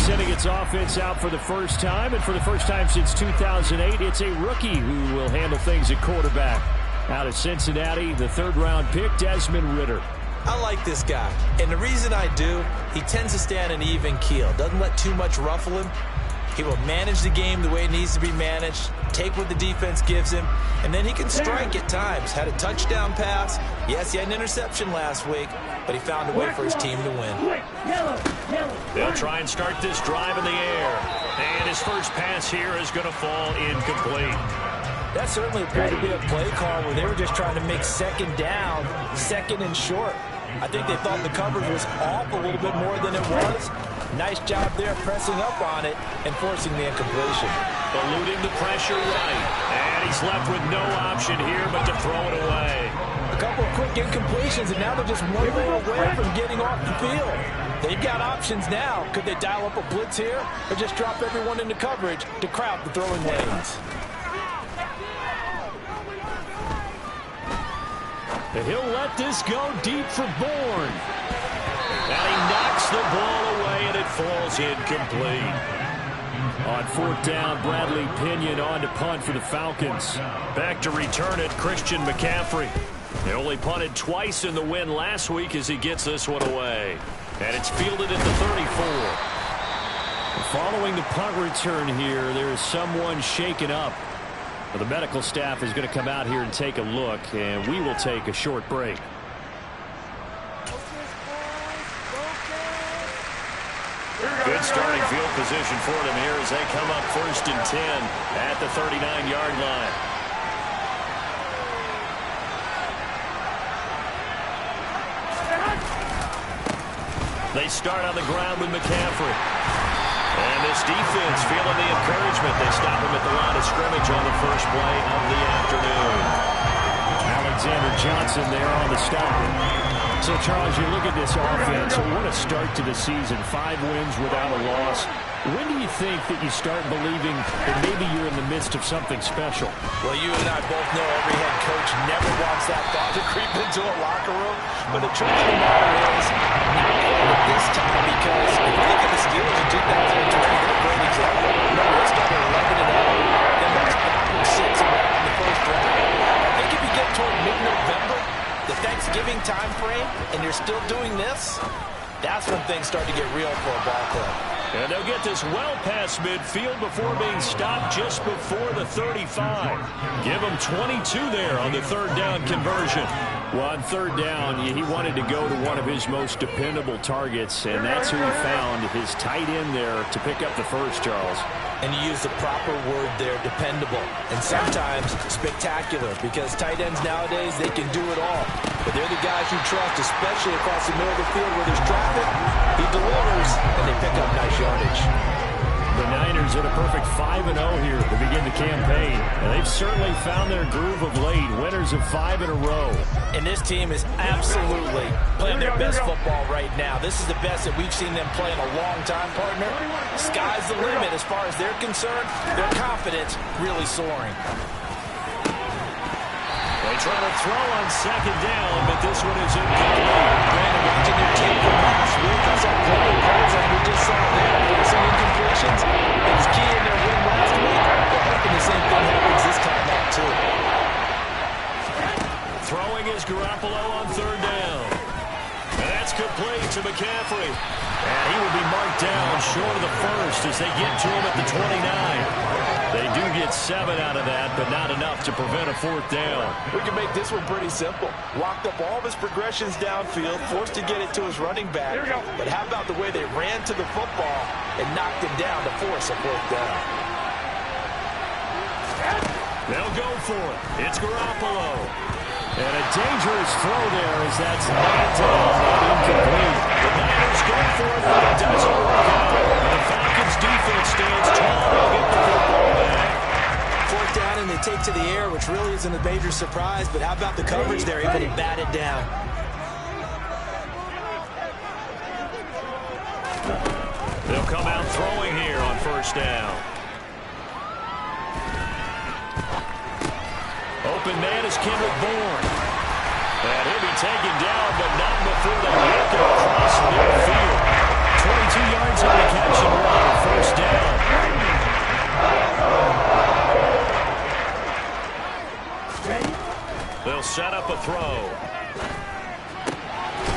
sending its offense out for the first time, and for the first time since 2008, it's a rookie who will handle things at quarterback. Out of Cincinnati, the third-round pick, Desmond Ridder. I like this guy, and the reason I do, he tends to stand an even keel, doesn't let too much ruffle him. He will manage the game the way it needs to be managed, take what the defense gives him, and then he can strike at times. Had a touchdown pass. Yes, he had an interception last week, but he found a way for his team to win. They'll try and start this drive in the air, and his first pass here is going to fall incomplete. That certainly appeared to be a play call where they were just trying to make second down, second and short. I think they thought the coverage was off a little bit more than it was. Nice job there pressing up on it and forcing the incompletion. Eluding the pressure right, and he's left with no option here but to throw it away. A couple of quick incompletions, and now they're just one way away from getting off the field. They've got options now. Could they dial up a blitz here or just drop everyone into coverage to crowd the throwing lanes? He'll let this go deep for Bourne. And he knocks the ball away, and it falls incomplete. On fourth down, Bradley Pinion on to punt for the Falcons. Back to return it, Christian McCaffrey. They only punted twice in the win last week as he gets this one away. And it's fielded at the 34. Following the punt return here, there is someone shaken up. The medical staff is going to come out here and take a look, and we will take a short break. Good starting field position for them here as they come up 1st and 10 at the 39-yard line. They start on the ground with McCaffrey. And this defense feeling the encouragement. They stop him at the line of scrimmage on the first play of the afternoon. Alexander Johnson there on the stop. So, Charles, you look at this offense, what a start to the season. 5 wins without a loss. When do you think that you start believing that maybe you're in the midst of something special? Well, you and I both know every head coach never wants that thought to creep into a locker room. But the truth of the matter is, not quite at this time, because if you look at the Steelers in 2020, they're a great example. They started 11-0, then that's 6 around in the first round. I think if you get toward mid-November, the Thanksgiving time frame, and you're still doing this, that's when things start to get real for a ball club. And they'll get this well past midfield before being stopped just before the 35. Give them 22 there on the third down conversion. Well, on third down, he wanted to go to one of his most dependable targets, and that's who he found, his tight end there, to pick up the first, Charles. And you use the proper word there, dependable, and sometimes spectacular, because tight ends nowadays, they can do it all. But they're the guys you trust, especially across the middle of the field where there's traffic. He delivers, and they pick up nice yardage. The Niners at a perfect 5-0 here to begin the campaign. And they've certainly found their groove of late, winners of 5 in a row. And this team is absolutely playing their best football right now. This is the best that we've seen them play in a long time, partner. Sky's the limit as far as they're concerned. Their confidence really soaring. They try to throw on second down, but this one is incomplete. Brandon, watching their tape from last week, I saw plenty of plays like we just saw there. There's some incompletions. It was key in their win last week. We're hoping the same thing happens this time out, too. Throwing is Garoppolo on third down. And that's complete to McCaffrey. And he will be marked down short of the first as they get to him at the 29. They do get 7 out of that, but not enough to prevent a fourth down. We can make this one pretty simple. Locked up all of his progressions downfield, forced to get it to his running back. But how about the way they ran to the football and knocked him down to force a fourth down? They'll go for it. It's Garoppolo. And a dangerous throw there as that's not incomplete. The Niners go for it, but it doesn't work out. The Falcons defense stands tall to get the football back. Fourth down and they take to the air, which really isn't a major surprise, but how about the coverage there, able to bat it down? They'll come out throwing here on first down. Open man is Kendrick Bourne. And he'll be taken down, but not before they yank it across midfield. 22 yards on the catch and run. up a throw.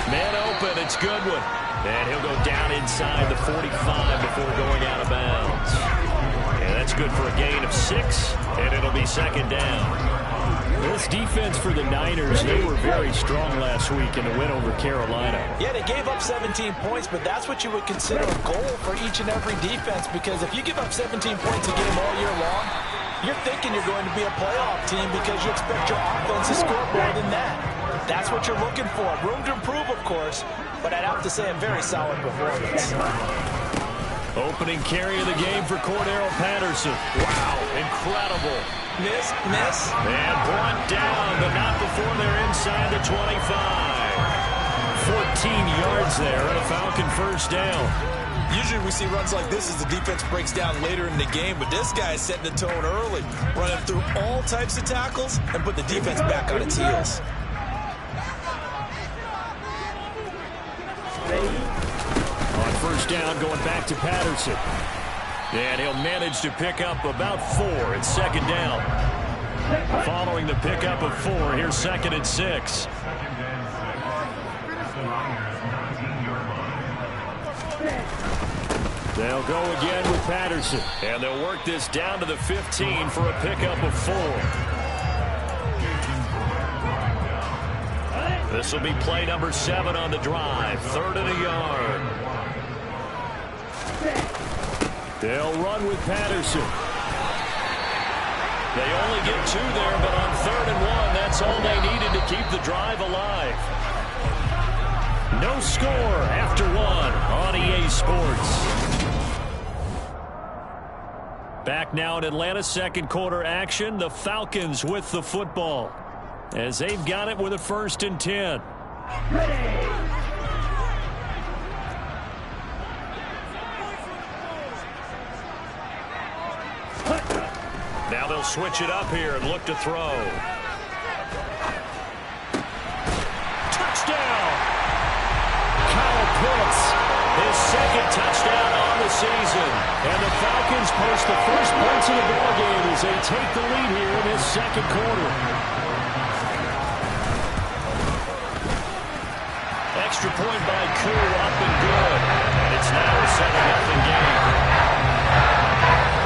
Man open, it's Goodwin. And he'll go down inside the 45 before going out of bounds. And that's good for a gain of 6, and it'll be second down. This defense for the Niners, they were very strong last week in the win over Carolina. Yeah, they gave up 17 points, but that's what you would consider a goal for each and every defense, because if you give up 17 points a game all year long, you're thinking you're going to be a playoff team because you expect your offense to score more than that. That's what you're looking for. Room to improve, of course, but I'd have to say a very solid performance. Opening carry of the game for Cordero Patterson. Wow, incredible. Miss. And brought down, but not before they're inside the 25. 14 yards there and a Falcon first down. Usually we see runs like this as the defense breaks down later in the game, but this guy is setting the tone early, running through all types of tackles and put the defense back on its heels. On first down, going back to Patterson. And he'll manage to pick up about 4. It's second down. Following the pickup of 4, here's second and 6. They'll go again with Patterson. And they'll work this down to the 15 for a pickup of 4. This will be play number 7 on the drive. 3rd and a yard. They'll run with Patterson. They only get 2 there, but on 3rd and 1, that's all they needed to keep the drive alive. No score after 1 on EA Sports. Back now in Atlanta, second quarter action. The Falcons with the football as they've got it with a 1st and 10. Now they'll switch it up here and look to throw. Touchdown! Kyle Pitts, his 2nd touchdown on the season. And the Falcons post the first points of the ballgame as they take the lead here in this second quarter. Extra point by Koo, up and good. And it's now a 7-0 game.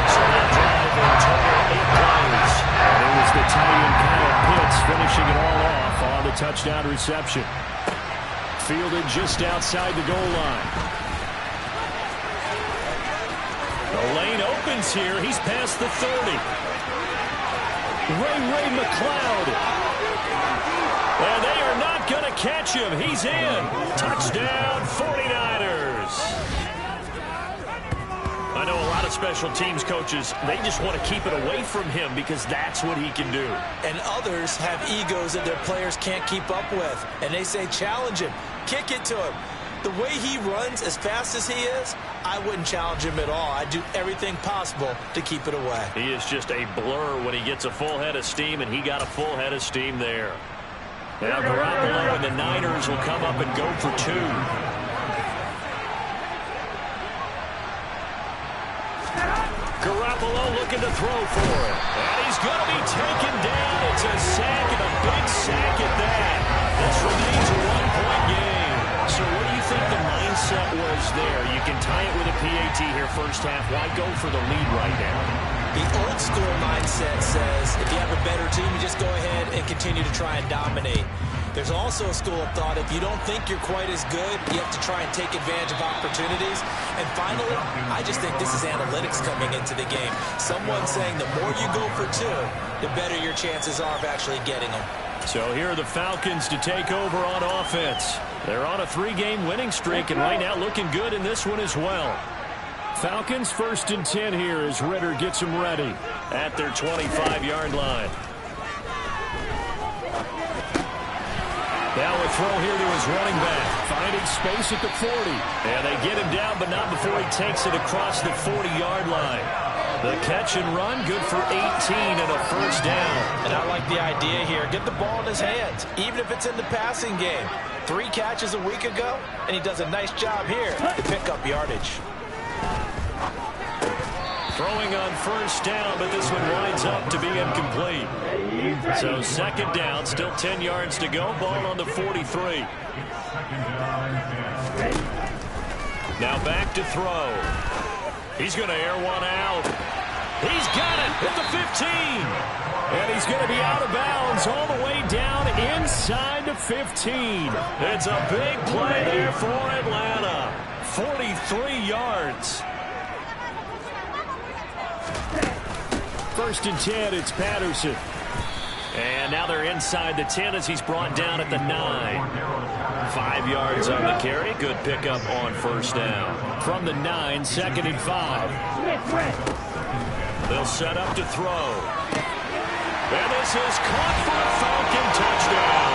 So that drive in total 8 plays. And it was the tight end Kyle Pitts finishing it all off on the touchdown reception. Fielded just outside the goal line. The lane opens here. He's past the 30. Ray McLeod. And they are not going to catch him. He's in. Touchdown, 49ers. I know a lot of special teams coaches, they just want to keep it away from him because that's what he can do. And others have egos that their players can't keep up with. And they say, challenge him. Kick it to him. The way he runs as fast as he is, I wouldn't challenge him at all. I'd do everything possible to keep it away. He is just a blur when he gets a full head of steam, and he got a full head of steam there. Now Garoppolo and the Niners will come up and go for 2. Garoppolo looking to throw for it. And he's going to be taken down. It's a sack, and a big sack at that. This remains a 1-point game. So what do you think the mindset was there? You can tie it with a PAT here first half. Why go for the lead right now? The old school mindset says if you have a better team, you just go ahead and continue to try and dominate. There's also a school of thought, if you don't think you're quite as good, you have to try and take advantage of opportunities. And finally, I just think this is analytics coming into the game. Someone saying the more you go for 2, the better your chances are of actually getting them. So here are the Falcons to take over on offense. They're on a 3-game winning streak, and right now looking good in this one as well. Falcons 1st and 10 here as Ritter gets them ready at their 25-yard line. Now a throw here to his running back, finding space at the 40. And they get him down, but not before he takes it across the 40-yard line. The catch and run, good for 18 and a first down. And I like the idea here. Get the ball in his hands, even if it's in the passing game. 3 catches a week ago, and he does a nice job here to pick up yardage. Throwing on first down, but this one winds up to be incomplete. So second down, still 10 yards to go. Ball on the 43. Now back to throw. He's going to air one out. He's got it at the 15. And he's going to be out of bounds all the way down inside the 15. It's a big play there for Atlanta. 43 yards. First and 10, it's Patterson. And now they're inside the 10 as he's brought down at the 9. 5 yards on the carry. Good pickup on first down. From the 9, second and 5. They'll set up to throw. And this is caught for a Falcon touchdown.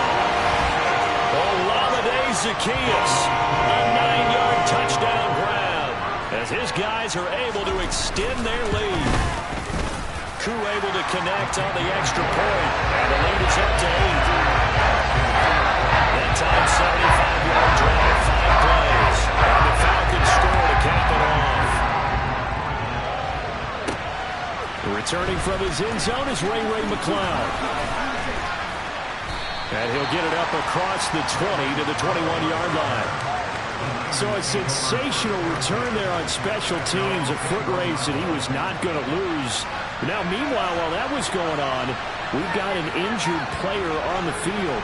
Olamide Zaccheaus, a 9-yard touchdown grab as his guys are able to extend their lead. Koo able to connect on the extra point, and the lead is up to 8. That time, 75-yard drive, 5 plays, and the Falcons score to cap it off. Returning from his end zone is Ray McCloud. And he'll get it up across the 20 to the 21-yard line. So a sensational return there on special teams, a foot race that he was not going to lose. Now, meanwhile, while that was going on, we've got an injured player on the field.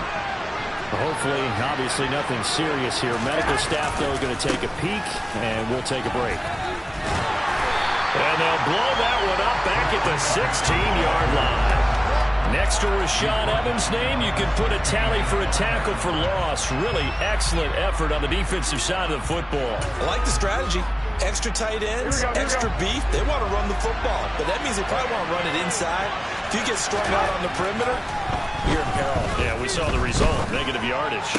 Hopefully, obviously nothing serious here. Medical staff, though, is going to take a peek, and we'll take a break. And they'll blow that one up back at the 16-yard line. Next to Rashaan Evans' name, you can put a tally for a tackle for loss. Really excellent effort on the defensive side of the football. I like the strategy. Extra tight ends, extra beef. They want to run the football, but that means they probably want to run it inside. If you get strung out on the perimeter, you're in peril. Yeah, we saw the result. Negative yardage.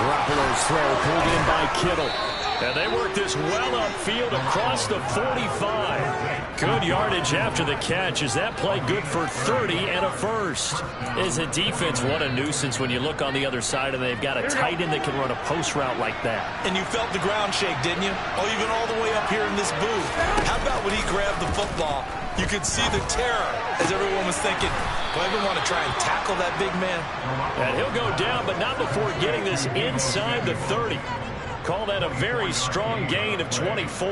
Garoppolo's throw pulled in by Kittle. And they work this well upfield across the 45. Good yardage after the catch. Is that play good for 30 and a first? As a defense, what a nuisance when you look on the other side and they've got a tight end that can run a post route like that. And you felt the ground shake, didn't you? Oh, even all the way up here in this booth. How about when he grabbed the football? You could see the terror as everyone was thinking, do I even want to try and tackle that big man? And he'll go down, but not before getting this inside the 30. Call that a very strong gain of 24.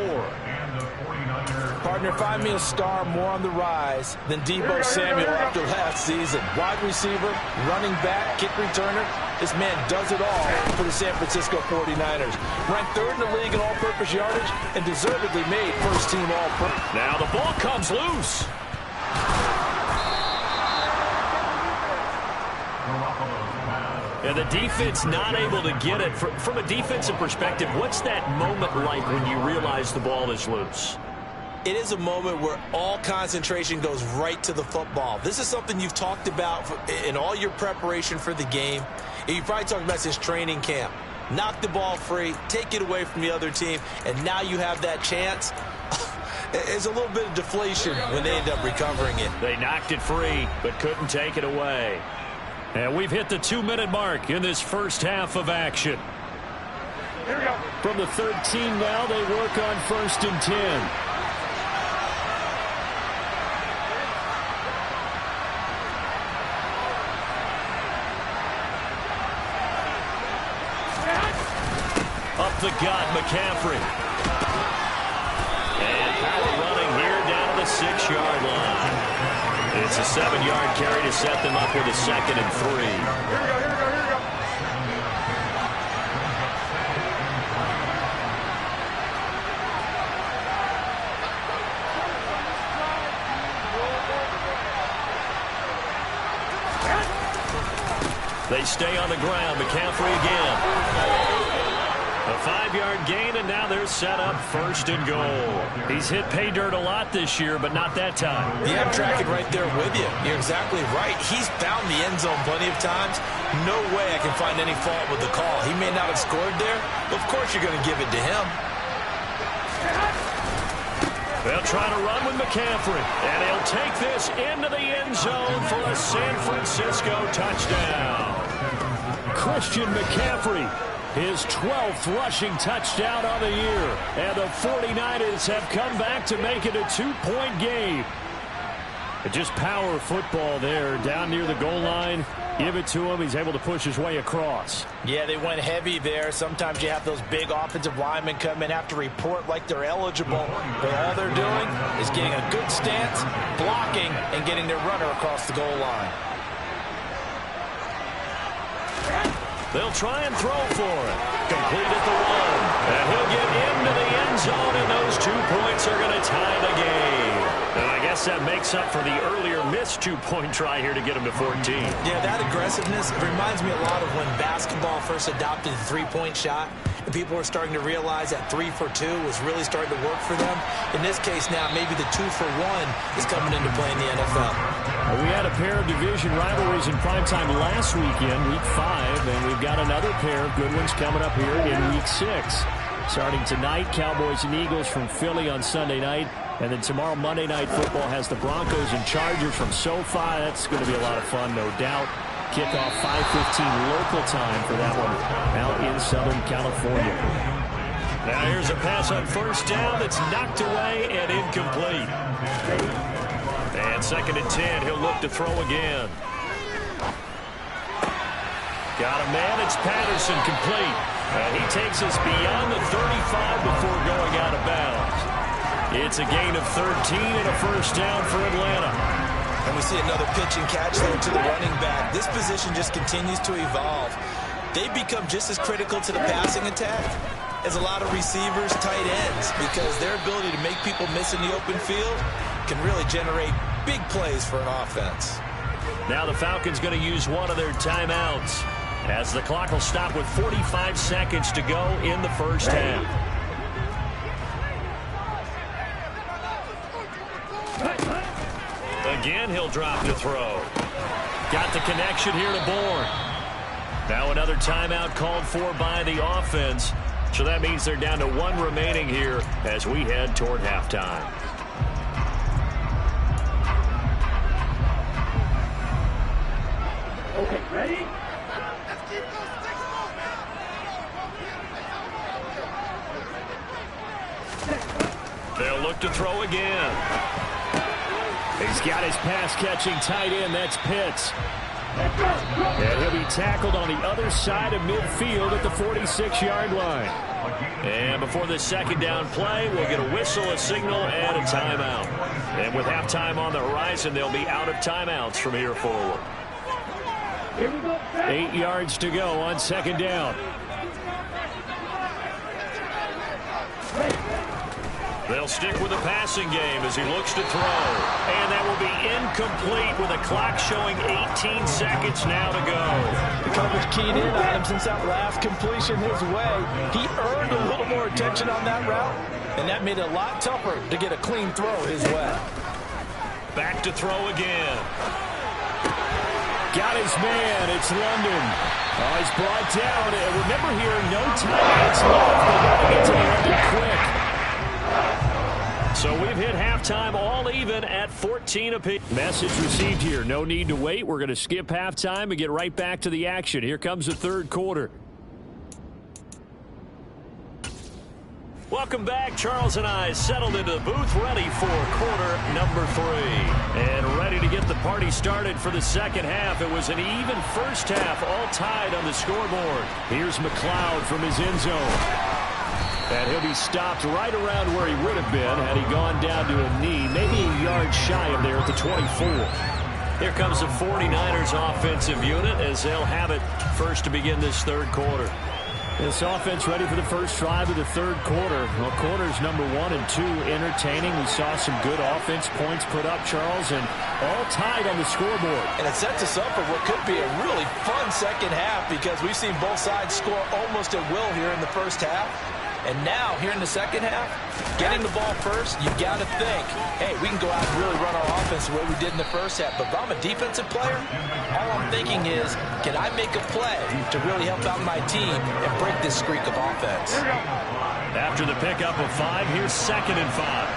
Partner, find me a star more on the rise than Deebo Samuel after last season. Wide receiver, running back, kick returner. This man does it all for the San Francisco 49ers. Ranked 3rd in the league in all-purpose yardage and deservedly made first-team all-purpose. Now the ball comes loose. And the defense not able to get it. From a defensive perspective, what's that moment like when you realize the ball is loose? It is a moment where all concentration goes right to the football. This is something you've talked about in all your preparation for the game. And you've probably talked about since training camp. Knock the ball free, take it away from the other team, and now you have that chance. It's a little bit of deflation when they end up recovering it. They knocked it free, but couldn't take it away. And we've hit the 2-minute mark in this first half of action. Here we go. From the 13 now, they work on 1st and 10. Up the gut, McCaffrey. And power running here down to the 6-yard line. It's a 7-yard carry to set them up with a 2nd and 3. Here we go, here we go, here we go. They stay on the ground. McCaffrey again. A 5-yard gain, and now they're set up 1st and goal. He's hit pay dirt a lot this year, but not that time. Yeah, I'm tracking right there with you. You're exactly right. He's found the end zone plenty of times. No way I can find any fault with the call. He may not have scored there, but of course you're going to give it to him. They'll try to run with McCaffrey, and he'll take this into the end zone for a San Francisco touchdown. Christian McCaffrey His 12th rushing touchdown on the year. And the 49ers have come back to make it a 2-point game. Just power football there down near the goal line. Give it to him. He's able to push his way across. Yeah, they went heavy there. Sometimes you have those big offensive linemen come in, have to report like they're eligible. But all they're doing is getting a good stance, blocking, and getting their runner across the goal line. They'll try and throw for it. Complete at the 1. And he'll get into the end zone, and those 2 points are going to tie the game. And I guess that makes up for the earlier missed 2-point try here to get him to 14. Yeah, that aggressiveness, it reminds me a lot of when basketball first adopted the three-point shot. And people were starting to realize that 3 for 2 was really starting to work for them. In this case now, maybe the 2 for 1 is coming into play in the NFL. We had a pair of division rivalries in primetime last weekend, Week 5, and we've got another pair of good ones coming up here in Week 6. Starting tonight, Cowboys and Eagles from Philly on Sunday night. And then tomorrow, Monday Night Football has the Broncos and Chargers from SoFi. That's going to be a lot of fun, no doubt. Kickoff 5:15 local time for that one out in Southern California. Now here's a pass on first down that's knocked away and incomplete. And 2nd and 10, he'll look to throw again. Got a man, it's Patterson, complete. And he takes us beyond the 35 before going out of bounds. It's a gain of 13 and a first down for Atlanta. And we see another pitch and catch there to the running back. This position just continues to evolve. They become just as critical to the passing attack as a lot of receivers, tight ends, because their ability to make people miss in the open field can really generate big plays for an offense. Now the Falcons going to use one of their timeouts as the clock will stop with 45 seconds to go in the first half. Again, he'll drop to throw. Got the connection here to Bourne. Now another timeout called for by the offense. So that means they're down to 1 remaining here as we head toward halftime. Okay, ready? They'll look to throw again. He's got his pass-catching tight end. That's Pitts. And he'll be tackled on the other side of midfield at the 46-yard line. And before the second down play, we'll get a whistle, a signal, and a timeout. And with halftime on the horizon, they'll be out of timeouts from here forward. 8 yards to go on second down. They'll stick with the passing game as he looks to throw. And that will be incomplete with a clock showing 18 seconds now to go. The coverage keyed in on him since that last completion his way. He earned a little more attention on that route, and that made it a lot tougher to get a clean throw his way. Back to throw again. Got his man. It's London. Oh, he's brought down. And remember here, no timeouts left. They got to get to the London quick. So we've hit halftime all even at 14 apiece. Message received here. No need to wait. We're going to skip halftime and get right back to the action. Here comes the third quarter. Welcome back. Charles and I settled into the booth, ready for quarter number 3. And ready to get the party started for the second half. It was an even first half, all tied on the scoreboard. Here's McLeod from his end zone. And he'll be stopped right around where he would have been had he gone down to a knee, maybe a yard shy of there at the 24. Here comes the 49ers offensive unit as they'll have it first to begin this third quarter. This offense ready for the first drive of the third quarter. Well, quarters number 1 and 2 entertaining. We saw some good offense points put up, Charles, and all tied on the scoreboard. And it sets us up for what could be a really fun second half because we've seen both sides score almost at will here in the first half. And now, here in the second half, getting the ball first, you've got to think, hey, we can go out and really run our offense the way we did in the first half. But if I'm a defensive player, all I'm thinking is, can I make a play to really help out my team and break this streak of offense? After the pickup of 5, here's 2nd and 5.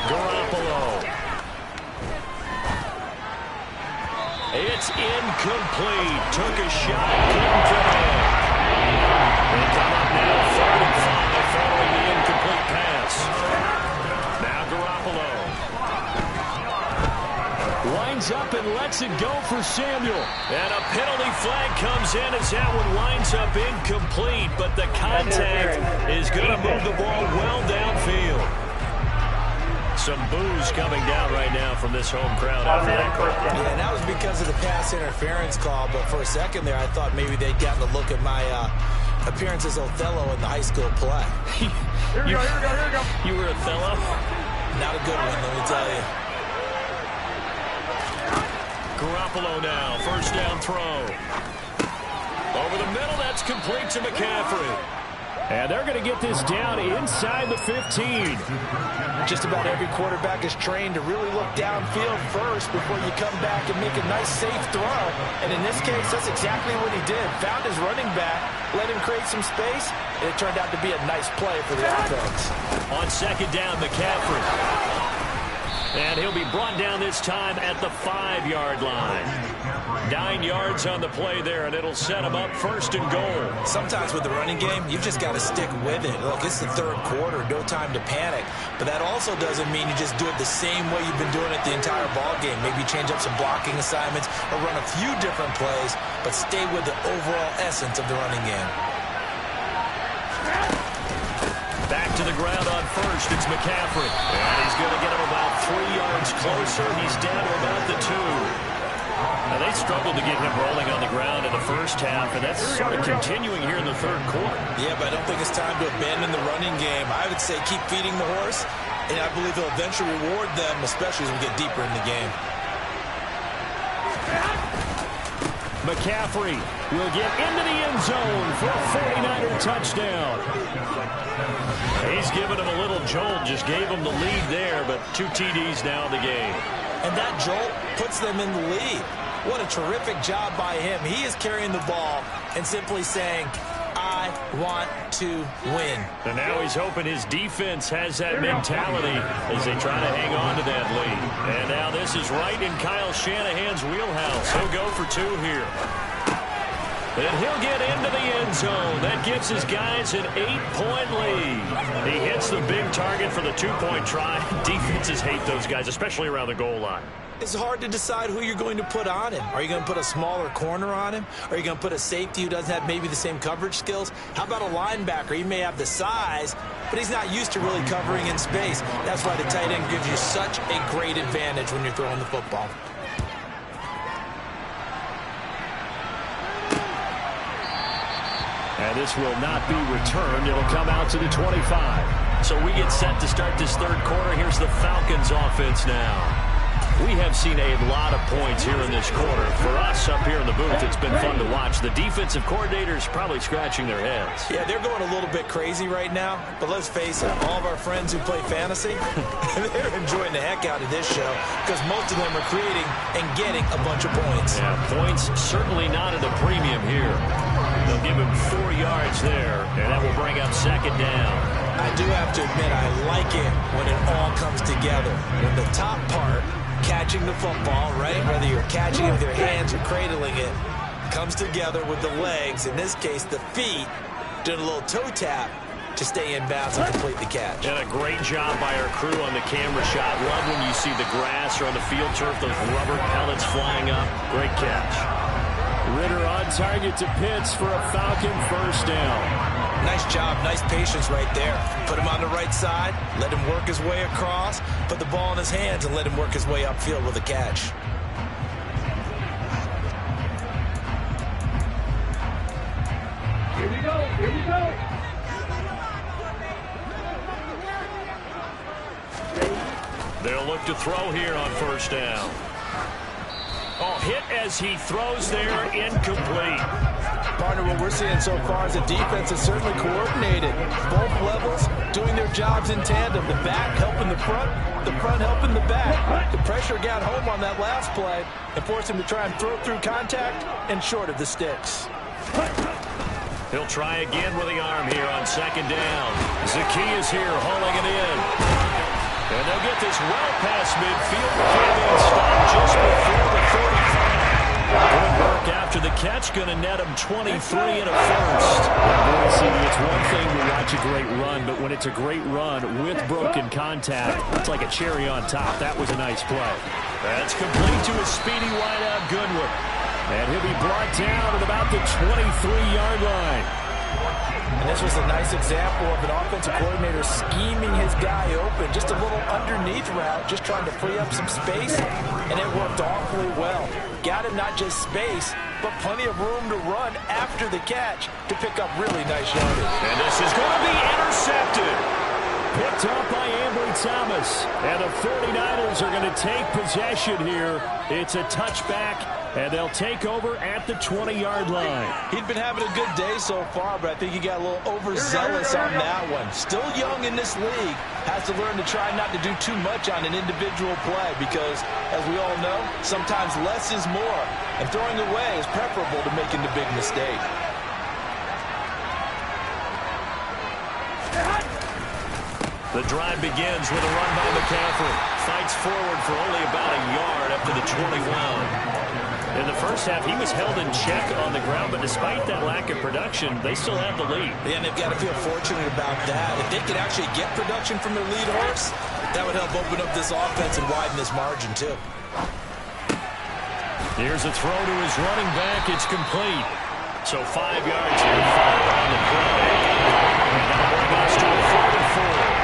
Garoppolo. It's incomplete. Took a shot, couldn't connect. They come up now 3rd and 5 following the incomplete pass. Now Garoppolo. Winds up and lets it go for Samuel. And a penalty flag comes in as that one winds up incomplete, but the contact is going to move the ball well downfield. Some boos coming down right now from this home crowd after that call. Yeah, and that was because of the pass interference call, but for a second there I thought maybe they'd gotten a look at my appearance as Othello in the high school play. Here we go. You were Othello? Not a good one, let me tell you. Garoppolo now, 1st down throw. Over the middle, that's complete to McCaffrey. And they're going to get this down inside the 15. Just about every quarterback is trained to really look downfield first before you come back and make a nice, safe throw. And in this case, that's exactly what he did. Found his running back, let him create some space, and it turned out to be a nice play for the offense. On 2nd down, McCaffrey. And he'll be brought down this time at the 5-yard line. 9 yards on the play there, and it'll set him up 1st and goal. Sometimes with the running game, you've just got to stick with it. Look, it's the 3rd quarter, no time to panic. But that also doesn't mean you just do it the same way you've been doing it the entire ball game. Maybe change up some blocking assignments or run a few different plays, but stay with the overall essence of the running game. Back to the ground on 1st, it's McCaffrey. And he's going to get him about 3 yards closer. He's down to about the 2. Now, they struggled to get him rolling on the ground in the 1st half, and that's sort of continuing here in the 3rd quarter. Yeah, but I don't think it's time to abandon the running game. I would say keep feeding the horse, and I believe he'll eventually reward them, especially as we get deeper in the game. McCaffrey will get into the end zone for a 49er touchdown. He's given him a little jolt, just gave him the lead there, but 2 TDs now in the game. And that jolt puts them in the lead. What a terrific job by him. He is carrying the ball and simply saying, I want to win. And now he's hoping his defense has that mentality as they try to hang on to that lead. And now this is right in Kyle Shanahan's wheelhouse. He'll go for 2 here. And he'll get into the end zone. That gives his guys an 8-point lead. He hits the big target for the 2-point try. Defenses hate those guys, especially around the goal line. It's hard to decide who you're going to put on him. Are you going to put a smaller corner on him? Are you going to put a safety who doesn't have maybe the same coverage skills? How about a linebacker? He may have the size, but he's not used to really covering in space. That's why the tight end gives you such a great advantage when you're throwing the football. And this will not be returned. It'll come out to the 25. So we get set to start this 3rd quarter. Here's the Falcons offense now. We have seen a lot of points here in this quarter. For us up here in the booth, it's been fun to watch. The defensive coordinators probably scratching their heads. Yeah, they're going a little bit crazy right now. But let's face it, all of our friends who play fantasy, they're enjoying the heck out of this show because most of them are creating and getting a bunch of points. Yeah, points certainly not at a premium here. They'll give him 4 yards there, and that will bring up 2nd down. I do have to admit, I like it when it all comes together. When the top part, catching the football, right, whether you're catching it with your hands or cradling it, comes together with the legs, in this case the feet, doing a little toe tap to stay in bounds and complete the catch. And a great job by our crew on the camera shot. Love when you see the grass or on the field turf, those rubber pellets flying up. Great catch. Ritter on target to Pitts for a Falcon 1st down. Nice job, nice patience right there. Put him on the right side, let him work his way across, put the ball in his hands, and let him work his way upfield with a catch. Here we go. Here we go. They'll look to throw here on 1st down. Oh, hit as he throws there, incomplete. Partner, what we're seeing so far is the defense is certainly coordinated. Both levels doing their jobs in tandem. The back helping the front helping the back. The pressure got home on that last play and forced him to try and throw through contact and short of the sticks. He'll try again with the arm here on 2nd down. Zaki is here, hauling it in. And they'll get this well past midfield before being stopped just before the 45. Good work after the catch. Going to net him 23 and a first. It's one thing to watch a great run, but when it's a great run with broken contact, it's like a cherry on top. That was a nice play. That's complete to a speedy wideout Goodwin. And he'll be brought down at about the 23-yard line. And this was a nice example of an offensive coordinator scheming his guy open. Just a little underneath route, just trying to free up some space, and it worked awfully well. Got him not just space, but plenty of room to run after the catch to pick up really nice yardage. And this is going to be intercepted. Picked up by Ambry Thomas. And the 49ers are going to take possession here. It's a touchback, and they'll take over at the 20-yard line. He'd been having a good day so far, but I think he got a little overzealous on that one. Still young in this league. Has to learn to try not to do too much on an individual play because, as we all know, sometimes less is more. And throwing away is preferable to making the big mistake. The drive begins with a run by McCaffrey. Fights forward for only about a yard up to the 21. In the first half, he was held in check on the ground, but despite that lack of production, they still have the lead. Yeah, and they've got to feel fortunate about that. If they could actually get production from their lead horse, that would help open up this offense and widen this margin, too. Here's a throw to his running back. It's complete. So 5 yards here, 5 on the play. And that'll bring us to a 4-4.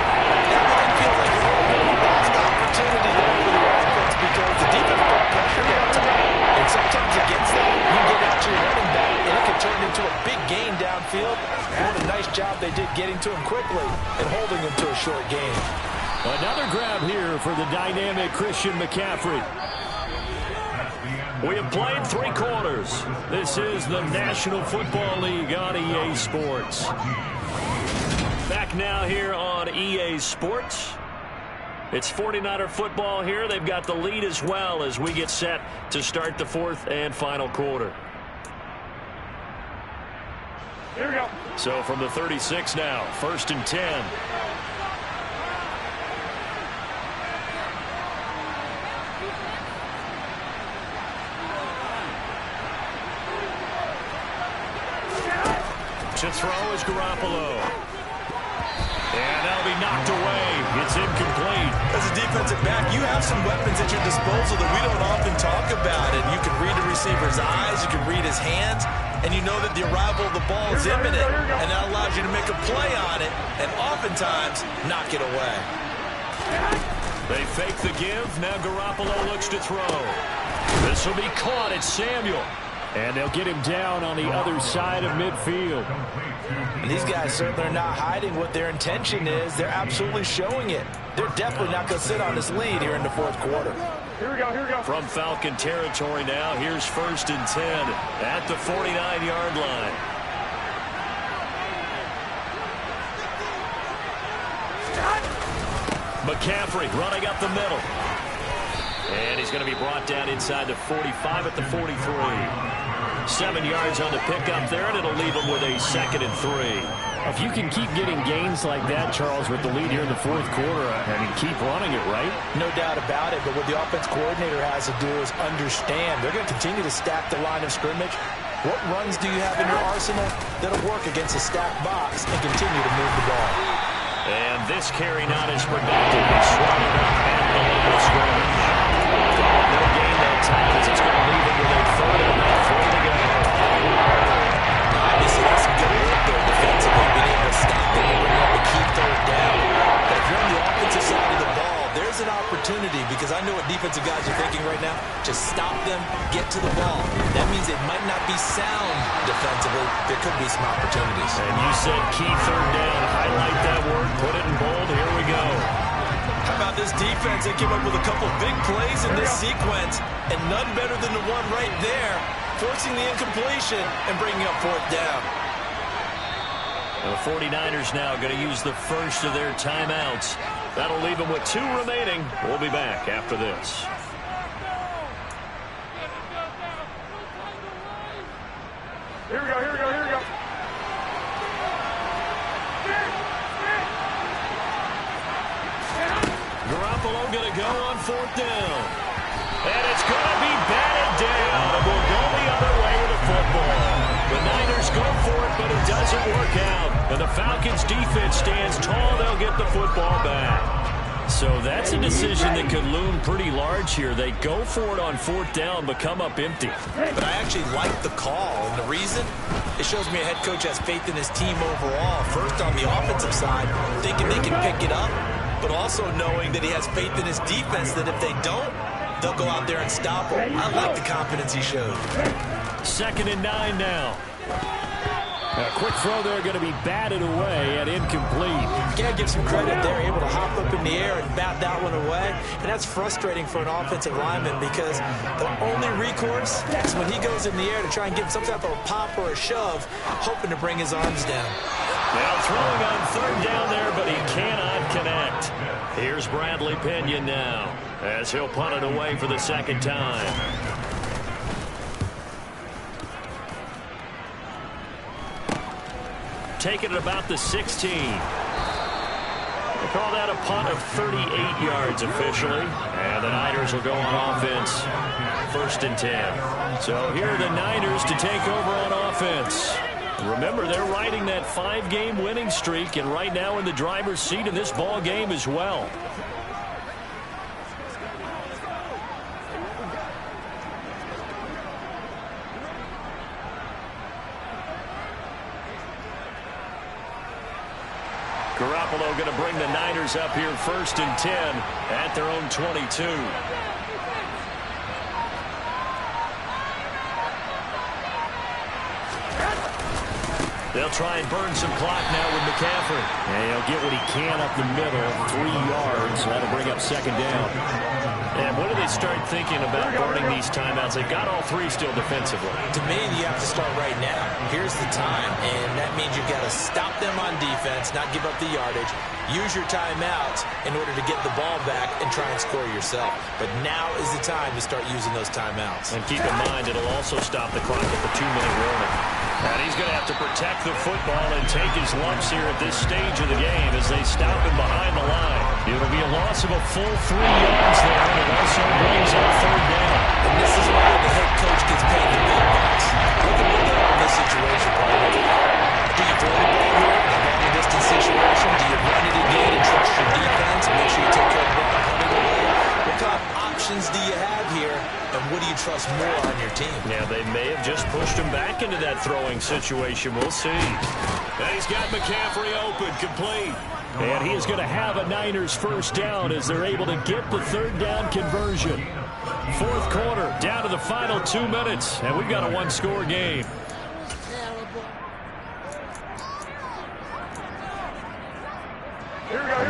Everything feels like a little bit of a lost opportunity there for the offense because the defense brought pressure downtown. And sometimes against that, you get out to your running back, and it can turn into a big gain downfield. What a nice job they did getting to him quickly and holding him to a short gain. Another grab here for the dynamic Christian McCaffrey. We have played 3 quarters. This is the National Football League on EA Sports. Back now here on EA Sports. It's 49er football here. They've got the lead as well as we get set to start the 4th and final quarter. Here we go. So from the 36 now, 1st and 10. To throw is Garoppolo. And that'll be knocked away. It's incomplete. As a defensive back, you have some weapons at your disposal that we don't often talk about. And you can read the receiver's eyes, you can read his hands, and you know that the arrival of the ball is imminent. And that allows you to make a play on it and oftentimes knock it away. They fake the give. Now Garoppolo looks to throw. This will be caught. It's Samuel. And they'll get him down on the other side of midfield. And these guys certainly are not hiding what their intention is. They're absolutely showing it. They're definitely not going to sit on this lead here in the 4th quarter. Here we go, here we go. From Falcon territory now, here's 1st and 10 at the 49-yard line. McCaffrey running up the middle. And he's going to be brought down inside the 45 at the 43. 7 yards on the pickup there, and it'll leave him with a 2nd and 3. If you can keep getting gains like that, Charles, with the lead here in the 4th quarter, I mean, keep running it, right? No doubt about it, but what the offense coordinator has to do is understand. They're going to continue to stack the line of scrimmage. What runs do you have in your arsenal that'll work against a stacked box and continue to move the ball? And this carry not as productive. He swung it up at the line of scrimmage. No gain that time as it's going to leave him with a 3rd and about 3 to go. Obviously, that's some good work there defensively, being able to stop them and bring up a key 3rd down. But if you're on the offensive side of the ball, there's an opportunity because I know what defensive guys are thinking right now. Just stop them, get to the ball. That means it might not be sound defensively. There could be some opportunities. And you said key 3rd down. Highlight that word, put it in bold. Here we go. How about this defense? They came up with a couple big plays in this sequence, and none better than the one right there, forcing the incompletion and bringing up 4th down. The 49ers now going to use the first of their timeouts. That'll leave them with 2 remaining. We'll be back after this. Here we go, here we go, here we go. Garoppolo going to go on 4th down. And it's going to be batted down. And we'll go football. The Niners go for it, but it doesn't work out. And the Falcons' defense stands tall. They'll get the football back. So that's a decision that could loom pretty large here. They go for it on 4th down, but come up empty. But I actually like the call, and the reason? It shows me a head coach has faith in his team overall. First, on the offensive side, thinking they can pick it up, but also knowing that he has faith in his defense that if they don't, they'll go out there and stop him. I like the confidence he showed. 2nd and 9 now. A quick throw there going to be batted away and incomplete. Can't give some credit. They're able to hop up in the air and bat that one away. And that's frustrating for an offensive lineman because the only recourse is when he goes in the air to try and give some type of a pop or a shove, hoping to bring his arms down. Now throwing on 3rd down there, but he cannot connect. Here's Bradley Pinion now as he'll punt it away for the 2nd time. Taking it about the 16. They call that a punt of 38 yards officially. And the Niners will go on offense. 1st and 10. So here are the Niners to take over on offense. Remember, they're riding that 5-game winning streak, and right now in the driver's seat in this ball game as well. Garoppolo going to bring the Niners up here 1st and 10 at their own 22. They'll try and burn some clock now with McCaffrey. And he'll get what he can up the middle, 3 yards. That'll bring up 2nd down. And when do they start thinking about burning these timeouts? They've got all 3 still defensively. To me, you have to start right now. Here's the time, and that means you've got to stop them on defense, not give up the yardage. Use your timeouts in order to get the ball back and try and score yourself. But now is the time to start using those timeouts. And keep in mind, it'll also stop the clock at the 2-minute warning. And he's going to have to protect the football and take his lumps here at this stage of the game as they stop him behind the line. It'll be a loss of a full 3 yards there, and it also brings up 3rd down. And this is why the head coach gets paid the big bucks. Look at what they're in this situation, partner. Do you throw the ball here in a long-distance situation? Do you run it again and trust your defense and make sure you take care of the ball and punt it away? What kind of options do you have here, and what do you trust more on your team? Yeah, they may have just pushed him back into that throwing situation. We'll see. And he's got McCaffrey open, complete. And he is going to have a Niners 1st down as they're able to get the 3rd down conversion. 4th quarter, down to the final 2 minutes, and we've got a 1-score game.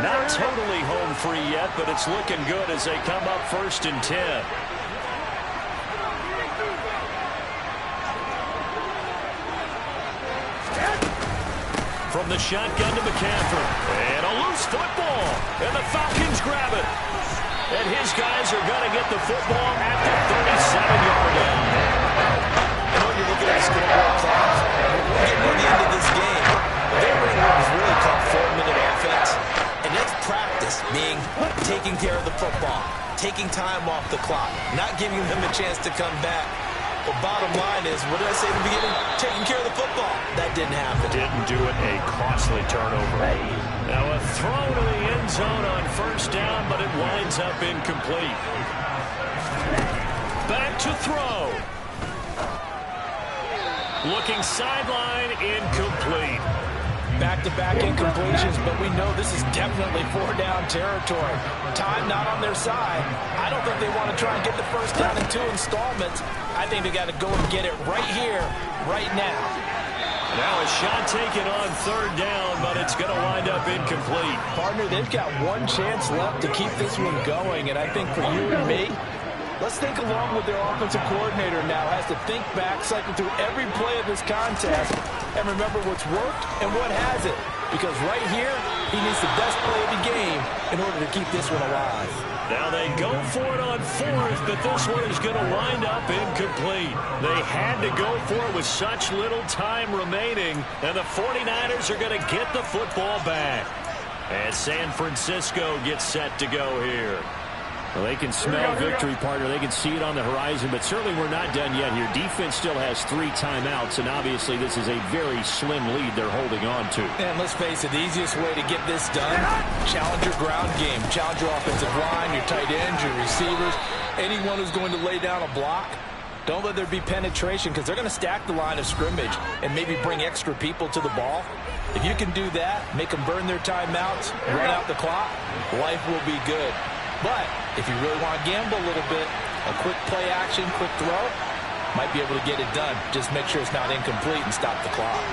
Not totally home free yet, but it's looking good as they come up 1st and 10. From the shotgun to McCaffrey. And a loose football. And the Falcons grab it. And his guys are going to get the football at the 37-yard line. And when you're looking at the scoreboard clock, we're getting near the end of this game. They're running what was really called 4-minute offense. And that's practice, meaning taking care of the football, taking time off the clock, not giving them a chance to come back. The bottom line is, what did I say at the beginning? Taking care of the football. That didn't happen. Didn't do it. A costly turnover. Now a throw to the end zone on 1st down, but it winds up incomplete. Back to throw. Looking sideline, incomplete. Back-to-back incompletions, but we know this is definitely 4-down territory. Time not on their side. I don't think they want to try and get the 1st down in 2 installments. I think they got to go and get it right here, right now. Now a shot taken on 3rd down, but it's going to wind up incomplete. Partner, they've got one chance left to keep this one going, and I think for you and me, let's think along with their offensive coordinator now. Has to think back, cycle through every play of this contest, and remember what's worked and what hasn't. Because right here, he needs the best play of the game in order to keep this one alive. Now they go for it on 4th, but this one is going to wind up incomplete. They had to go for it with such little time remaining, and the 49ers are going to get the football back. And San Francisco gets set to go here. Well, they can smell victory, partner. They can see it on the horizon, but certainly we're not done yet here. Defense still has 3 timeouts, and obviously this is a very slim lead they're holding on to. And let's face it, the easiest way to get this done, challenge your ground game. Challenge your offensive line, your tight ends, your receivers, anyone who's going to lay down a block. Don't let there be penetration because they're going to stack the line of scrimmage and maybe bring extra people to the ball. If you can do that, make them burn their timeouts, run out the clock, life will be good. But if you really want to gamble a little bit, a quick play action, quick throw, might be able to get it done. Just make sure it's not incomplete and stop the clock.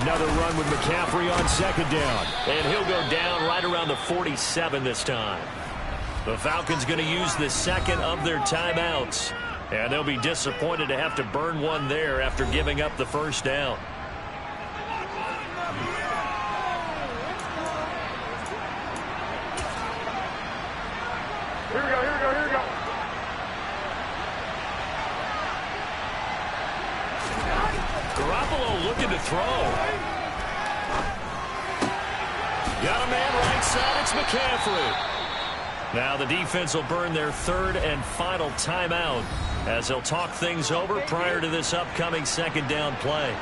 Another run with McCaffrey on 2nd down. And he'll go down right around the 47 this time. The Falcons going to use the 2nd of their timeouts. And they'll be disappointed to have to burn one there after giving up the 1st down. Here we go, here we go, here we go. Garoppolo looking to throw. Got a man right side. It's McCaffrey. Now the defense will burn their 3rd and final timeout as they'll talk things over prior to this upcoming 2nd down play.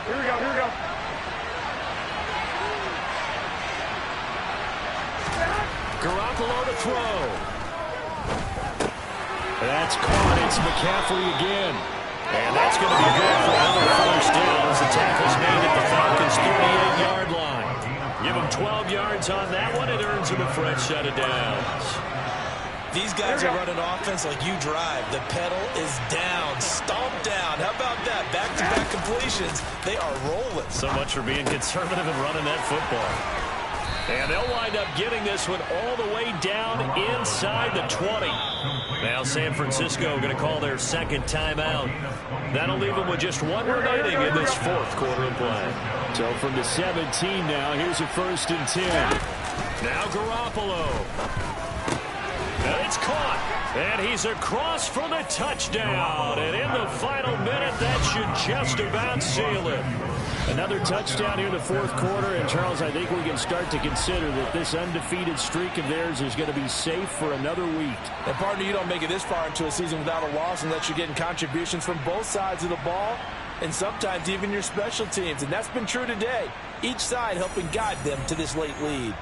Here we go, here we go. Garoppolo to throw. That's caught. It's McCaffrey again. And that's going to be good for another 1st down as the tackle's made at the Falcons' 38-yard line. Give them 12 yards on that one. It earns them a fresh set of downs. These guys are running offense like you drive. The pedal is down, stomp down. How about that? Back-to-back completions. They are rolling. So much for being conservative and running that football. And they'll wind up getting this one all the way down inside the 20. Now San Francisco going to call their 2nd timeout. That'll leave them with just 1 remaining in this 4th quarter of play. So from the 17 now, here's a 1st and 10. Now Garoppolo. And it's caught. And he's across for the touchdown. And in the final minute, that should just about seal it. Another touchdown here in the 4th quarter. And, Charles, I think we can start to consider that this undefeated streak of theirs is going to be safe for another week. And, partner, you don't make it this far into a season without a loss unless you're getting contributions from both sides of the ball and sometimes even your special teams. And that's been true today. Each side helping guide them to this late lead.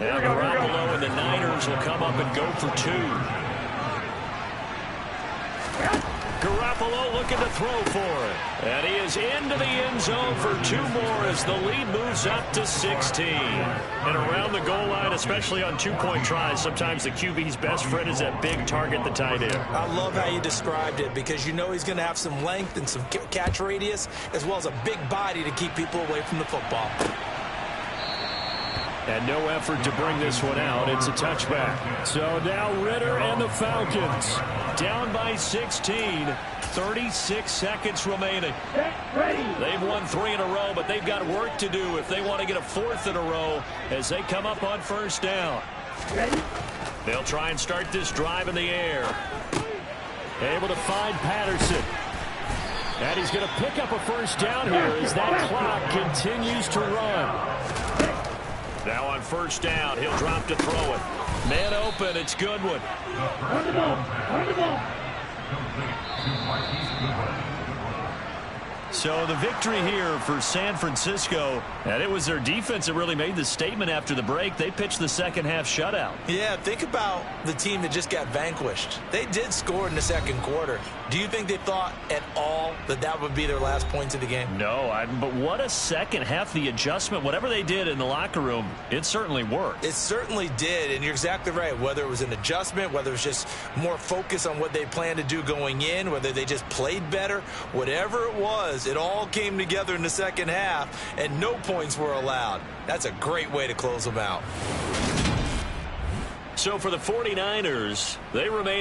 Now Garoppolo and the Niners will come up and go for 2. Garoppolo looking to throw for it. And he is into the end zone for 2 more as the lead moves up to 16. And around the goal line, especially on 2-point tries, sometimes the QB's best friend is that big target, the tight end. I love how you described it because you know he's going to have some length and some catch radius as well as a big body to keep people away from the football. And no effort to bring this one out. It's a touchback. So now Ritter and the Falcons down by 16. 36 seconds remaining. They've won 3 in a row, but they've got work to do if they want to get a 4th in a row as they come up on 1st down. They'll try and start this drive in the air. Able to find Patterson. And he's going to pick up a 1st down here as that clock continues to run. Now on 1st down, he'll drop to throw it. Man open, it's Goodwin. Run the ball, run the ball. So the victory here for San Francisco, and it was their defense that really made the statement after the break. They pitched the 2nd half shutout. Yeah, think about the team that just got vanquished. They did score in the 2nd quarter. Do you think they thought at all that that would be their last points of the game? No, but what a 2nd half. The adjustment, whatever they did in the locker room, it certainly worked. It certainly did, and you're exactly right. Whether it was an adjustment, whether it was just more focus on what they planned to do going in, whether they just played better, whatever it was, it all came together in the 2nd half, and no points were allowed. That's a great way to close them out. So for the 49ers, they remain